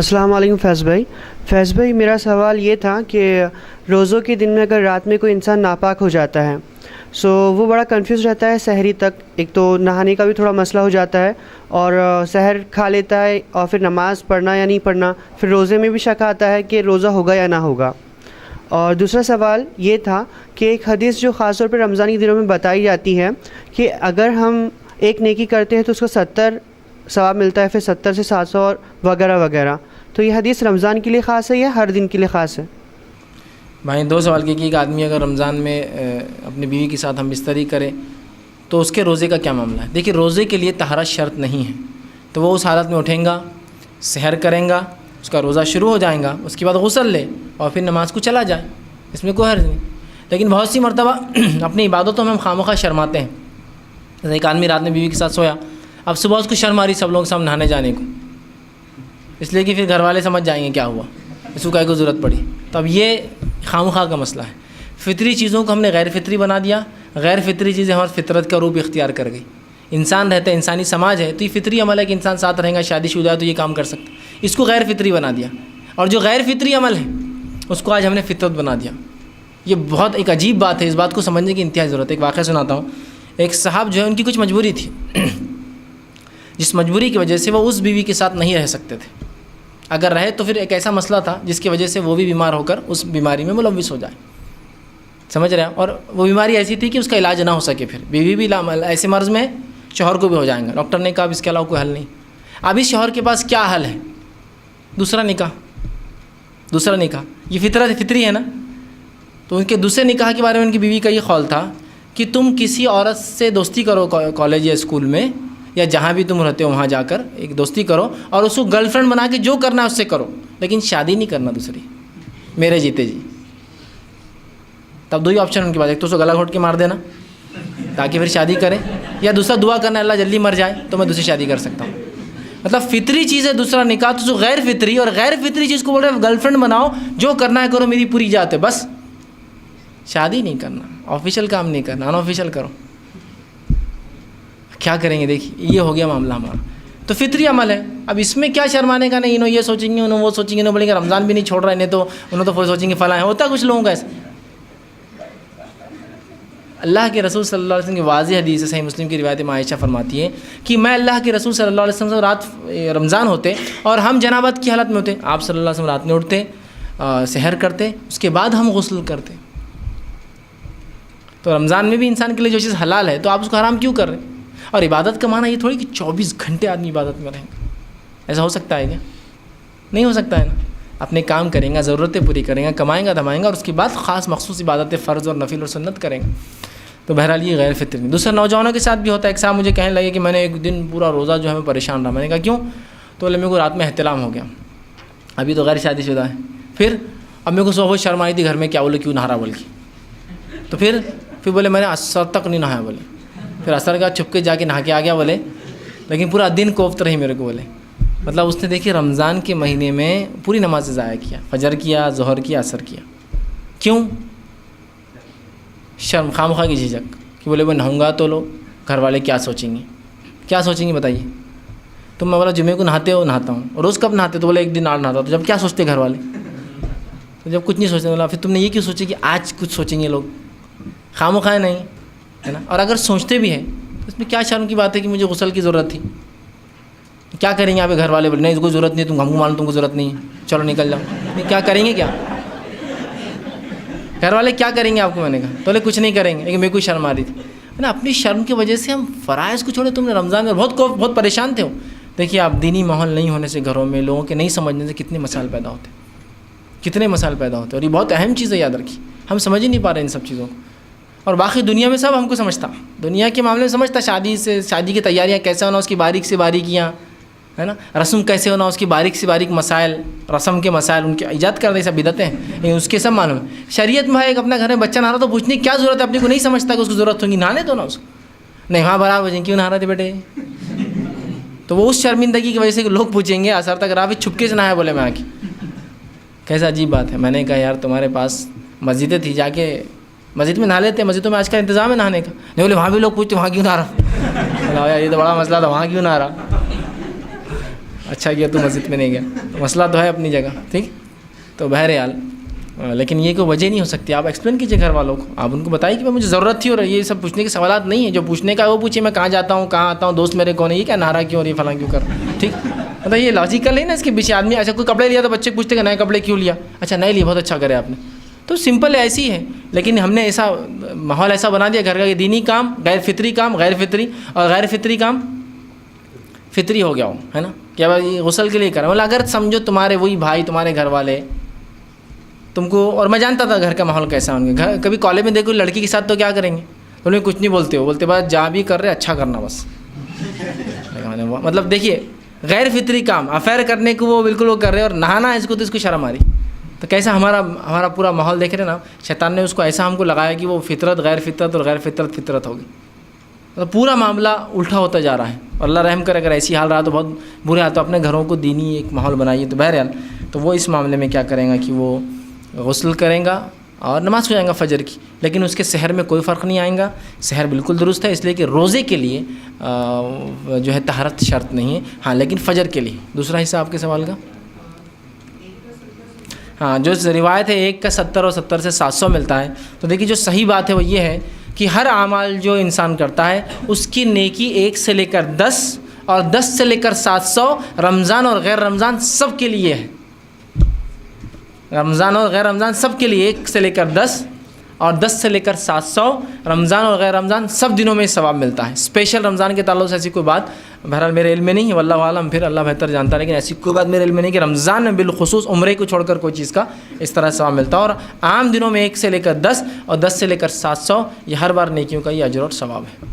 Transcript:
السلام علیکم فیض بھائی میرا سوال یہ تھا کہ روزوں کے دن میں اگر رات میں کوئی انسان ناپاک ہو جاتا ہے وہ بڑا کنفیوز رہتا ہے سحری تک. ایک تو نہانے کا بھی تھوڑا مسئلہ ہو جاتا ہے اور سحر کھا لیتا ہے اور پھر نماز پڑھنا یا نہیں پڑھنا, پھر روزے میں بھی شک آتا ہے کہ روزہ ہوگا یا نہ ہوگا. اور دوسرا سوال یہ تھا کہ ایک حدیث جو خاص طور پہ رمضان کے دنوں میں بتائی جاتی ہے کہ اگر ہم ایک نیکی کرتے ہیں تو اس کو 70 ثواب ملتا ہے, پھر 70 سے 700 اور وغیرہ وغیرہ. تو یہ حدیث رمضان کے لیے خاص ہے یا ہر دن کے لیے خاص ہے؟ بھائی دو سوال کی کہ ایک آدمی اگر رمضان میں اپنی بیوی کے ساتھ ہم بستری کرے تو اس کے روزے کا کیا معاملہ ہے. دیکھیے روزے کے لیے طہارت شرط نہیں ہے, تو وہ اس حالت میں اٹھیں گا, سحر کریں گا, اس کا روزہ شروع ہو جائیں گا, اس کے بعد غسل لے اور پھر نماز کو چلا جائے, اس میں کوئی حرج نہیں. لیکن بہت سی مرتبہ اپنی عبادتوں میں ہم خامخواہ شرماتے ہیں. جیسے ایک آدمی رات میں بیوی کے ساتھ سویا, اب صبح اس کو شرم آ رہی سب لوگ سب نہانے جانے کو, اس لیے کہ پھر گھر والے سمجھ جائیں گے کیا ہوا, اس کو کیا کو ضرورت پڑی. تو اب یہ خامخواہ کا مسئلہ ہے. فطری چیزوں کو ہم نے غیر فطری بنا دیا, غیر فطری چیزیں ہماری فطرت کا روپ اختیار کر گئی. انسان رہتا ہے, انسانی سماج ہے, تو یہ فطری عمل ہے کہ انسان ساتھ رہیں گا, شادی شدہ ہے تو یہ کام کر سکتا ہے, اس کو غیر فطری بنا دیا. اور جو غیر فطری عمل ہے اس کو آج ہم نے فطرت بنا دیا. یہ بہت ایک عجیب بات ہے, اس بات کو سمجھنے کی انتہائی ضرورت ہے. ایک واقعہ سناتا ہوں. ایک صاحب جو ہے ان کی کچھ مجبوری تھی, جس مجبوری کی وجہ سے وہ اس بیوی کے ساتھ نہیں رہ سکتے تھے. اگر رہے تو پھر ایک ایسا مسئلہ تھا جس کی وجہ سے وہ بھی بیمار ہو کر اس بیماری میں ملوث ہو جائے, سمجھ رہے ہیں. اور وہ بیماری ایسی تھی کہ اس کا علاج نہ ہو سکے, پھر بیوی بھی ایسے مرض میں شوہر کو بھی ہو جائیں گا. ڈاکٹر نے کہا اب اس کے علاوہ کوئی حل نہیں. اب اس شوہر کے پاس کیا حل ہے؟ دوسرا نکاح. یہ فطری ہے نا. تو ان کے دوسرے نکاح کے بارے میں ان کی بیوی کا یہ خول تھا کہ تم کسی عورت سے دوستی کرو کالج یا اسکول میں یا جہاں بھی تم رہتے ہو وہاں جا کر ایک دوستی کرو اور اس کو گرل فرینڈ بنا کے جو کرنا ہے اس سے کرو, لیکن شادی نہیں کرنا دوسری, میرے جیتے جی. تب دو ہی آپشن ان کے پاس, ایک تو اس کو گلا گھونٹ کے مار دینا تاکہ پھر شادی کریں, یا دوسرا دعا کرنا اللہ جلدی مر جائے تو میں دوسری شادی کر سکتا ہوں. مطلب فطری چیز ہے دوسرا نکاح, تو غیر فطری, اور غیر فطری چیز کو بول رہے گرل فرینڈ بناؤ, جو کرنا ہے کرو, میری پوری جات ہے, بس شادی نہیں کرنا, آفیشیل کام نہیں کرنا, ان آفیشیل کرو. کیا کریں گے؟ دیکھیے یہ ہو گیا معاملہ ہمارا. تو فطری عمل ہے, اب اس میں کیا شرمانے کا نہیں. انہوں یہ سوچیں گے, انہوں وہ سوچیں گے, انہوں بولیں گے رمضان بھی نہیں چھوڑ رہے, انہوں تو سوچیں گے فلاں ہے. ہوتا کچھ لوگوں کا ایسا. اللہ کے رسول صلی اللہ علیہ وسلم کی واضح حدیث ہے, صحیح مسلم کی روایت میں عائشہ فرماتی ہے کہ میں اللہ کے رسول صلی اللہ علیہ وسلم سے رات رمضان ہوتے اور ہم جنابت کی حالت میں ہوتے, آپ صلی اللہ علیہ وسلم رات میں اٹھتے, سحر کرتے, اس کے بعد ہم غسل کرتے. تو رمضان میں بھی انسان کے لیے جو چیز حلال ہے تو آپ اس کو حرام کیوں کر رہے ہیں؟ اور عبادت کا معنی یہ تھوڑی کہ 24 گھنٹے آدمی عبادت میں رہیں گا. ایسا ہو سکتا ہے کیا؟ نہیں ہو سکتا ہے نا. اپنے کام کریں گا, ضرورتیں پوری کریں گا, کمائیں گا دھمائیں گا, اور اس کے بعد خاص مخصوص عبادتیں فرض اور نفل اور سنت کریں گا. تو بہرحال یہ غیر فطری. دوسرا نوجوانوں کے ساتھ بھی ہوتا ہے. ایک صاحب مجھے کہنے لگے کہ میں نے ایک دن پورا روزہ جو ہے میں پریشان رہا. میں نے کہا کیوں؟ تو میرے کو رات میں احتلام ہو گیا, ابھی تو غیر شادی شدہ ہے. پھر اب میرے کو صبح شرم آئی تھی گھر میں, کیا بولے کیوں نہا رہا بول کے. تو پھر بولے میں نے عصر تک نہیں نہایا بولے. پھر عصر کا چھپ کے جا کے نہا کے آ گیا بولے, لیکن پورا دن کوفت رہی میرے کو بولے. مطلب اس نے دیکھیے رمضان کے مہینے میں پوری نماز ضائع کیا, فجر کیا, ظہر کیا, عصر کیا. کیوں؟ شرم, خامخواہ کی جھجک کہ بولے میں نہاؤں گا تو لوگ گھر والے کیا سوچیں گے بتائیے. تو میں بولا جمعے کو نہاتے ہو؟ نہاتا ہوں. روز کب نہاتے؟ تو بولے ایک دن آڑ نہاتا. تو جب کیا سوچتے گھر والے؟ تو جب کچھ نہیں سوچتے. بولا پھر تم نے یہ کیوں سوچے کہ آج کچھ سوچیں گے لوگ؟ خامخواہ نہیں ہے نا. اور اگر سوچتے بھی ہیں تو اس میں کیا شرم کی بات ہے کہ مجھے غسل کی ضرورت تھی. کیا کریں گے یہاں پہ گھر والے؟ بولے نہیں کوئی ضرورت نہیں, تم ہم کو معلوم تم کو ضرورت نہیں ہے, چلو نکل جاؤ. کیا کریں گے؟ کیا گھر والے کیا کریں گے آپ کو؟ میں نے کہا تو بولے کچھ نہیں کریں گے, لیکن میرے کو شرم آ رہی تھی نا. اپنی شرم کی وجہ سے ہم فرائض کو چھوڑے. تم نے رمضان میں بہت پریشان تھے ہو. دیکھیے آپ دینی ماحول نہیں ہونے سے گھروں میں لوگوں کے نہیں سمجھنے سے کتنے مسائل پیدا ہوتے. اور یہ بہت اہم چیز ہے, یاد رکھیے. ہم سمجھ ہی نہیں پا رہے ان سب چیزوں کو. اور باقی دنیا میں سب ہم کو سمجھتا, دنیا کے معاملے میں سمجھتا, شادی کی تیاریاں کیسے ہونا, اس کی باریک سے باریکیاں ہے نا, رسم کیسے ہونا, اس کی باریک سے باریک مسائل, رسم کے مسائل ان کے ایجاد کر دے, سب بدعتیں ہیں, اس کے سب معلوم ہے. شریعت میں ایک اپنا گھر میں بچہ نہا رہا تو پوچھنے کی کیا ضرورت ہے؟ اپنے کو نہیں سمجھتا کہ اس کو ضرورت ہوگی, نہانے دو نا اس کو. نہیں ہاں برابر کیوں نہا رہے تھے بیٹے؟ تو وہ اس شرمندگی کی وجہ سے لوگ پوچھیں گے اثر تک رہا چھپکے سے نہایا بولے میں آ کے. کیسا عجیب بات ہے. میں نے کہا یار تمہارے پاس مسجدیں تھی, جا کے مسجد میں نہا لیتے. مسجدوں میں آج کل انتظام ہے نہانے کا. نہیں بولے وہاں بھی لوگ پوچھتے وہاں کیوں نہ رہا. یہ تو بڑا مسئلہ تھا, وہاں کیوں نہ رہا. اچھا کیا تو مسجد میں نہیں گیا. تو مسئلہ تو ہے اپنی جگہ, ٹھیک. تو بہرحال لیکن یہ کوئی وجہ نہیں ہو سکتی. آپ ایکسپلین کیجیے گھر والوں کو, آپ ان کو بتائیے کہ مجھے ضرورت تھی اور یہ سب پوچھنے کے سوالات نہیں ہیں. جو پوچھنے کا ہے وہ پوچھیے, میں کہاں جاتا ہوں, کہاں آتا ہوں, دوست میرے کون ہے, یہ کیا نعرہ کیوں اور یہ فلاں کیوں کر, ٹھیک. مطلب یہ لاجیکل ہے نا اس کے پیچھے. آدمی اچھا کوئی کپڑے لیا تو بچے پوچھتے کہ نئے کپڑے کیوں لیا, اچھا نئے لیے, بہت اچھا کرے آپ نے. تو سمپل ایسی ہے. لیکن ہم نے ایسا ماحول ایسا بنا دیا گھر کا کہ دینی کام غیر فطری کام غیر فطری, اور غیر فطری کام فطری ہو گیا ہو, ہے نا. کہ بھائی غسل کے لیے کریں, بولا اگر سمجھو تمہارے وہی بھائی, تمہارے گھر والے تم کو, اور میں جانتا تھا گھر کا ماحول کیسا ہوں گے. کبھی کالج میں دیکھو لڑکی کے ساتھ تو کیا کریں گے, انہیں کچھ نہیں بولتے ہو, بولتے بس جہاں بھی کر رہے اچھا کرنا بس. مطلب دیکھیے غیر فطری کام افیئر کرنے کو وہ بالکل وہ کر رہے, اور نہانا ہے اس کو تو اس کو شرم آ رہی. تو کیسا ہمارا پورا ماحول دیکھ رہے نا, شیطان نے اس کو ایسا ہم کو لگایا کہ وہ فطرت غیر فطرت اور غیر فطرت فطرت ہوگی. مطلب پورا معاملہ الٹا ہوتا جا رہا ہے. اور اللہ رحم کرے, اگر ایسی حال رہا تو بہت برے حال. تو اپنے گھروں کو دینی ایک ماحول بنائیے. تو بہرحال تو وہ اس معاملے میں کیا کریں گا کہ وہ غسل کریں گا اور نماز ہو جائیں گا فجر کی. لیکن اس کے سحر میں کوئی فرق نہیں آئے گا, سحر بالکل درست ہے, اس لیے کہ روزے کے لیے جو ہے طہارت شرط نہیں ہے. ہاں لیکن فجر کے لیے. دوسرا حصہ آپ کے سوال کا, ہاں جو روایت ہے 1 کا 70 اور 70 سے 700 ملتا ہے. تو دیکھیے جو صحیح بات ہے وہ یہ ہے کہ ہر اعمال جو انسان کرتا ہے اس کی نیکی 1 سے لے کر 10 اور 10 سے لے کر 700 رمضان اور غیر رمضان سب کے لیے ہے. رمضان اور غیر رمضان سب کے لیے 1 سے لے کر 10 اور 10 سے لے کر 700 رمضان اور غیر رمضان سب دنوں میں ثواب ملتا ہے. اسپیشل رمضان کے تعلق سے ایسی کوئی بات بہرحال میرے علم میں نہیں ہے, واللہ عالم, پھر اللہ بہتر جانتا ہے. لیکن ایسی کوئی بات میرے علم میں نہیں کہ رمضان میں بالخصوص عمرے کو چھوڑ کر کوئی چیز کا اس طرح ثواب ملتا ہے. اور عام دنوں میں 1 سے لے کر 10 اور 10 سے لے کر 700 یہ ہر بار نیکیوں کا یہ اجر اور ثواب ہے.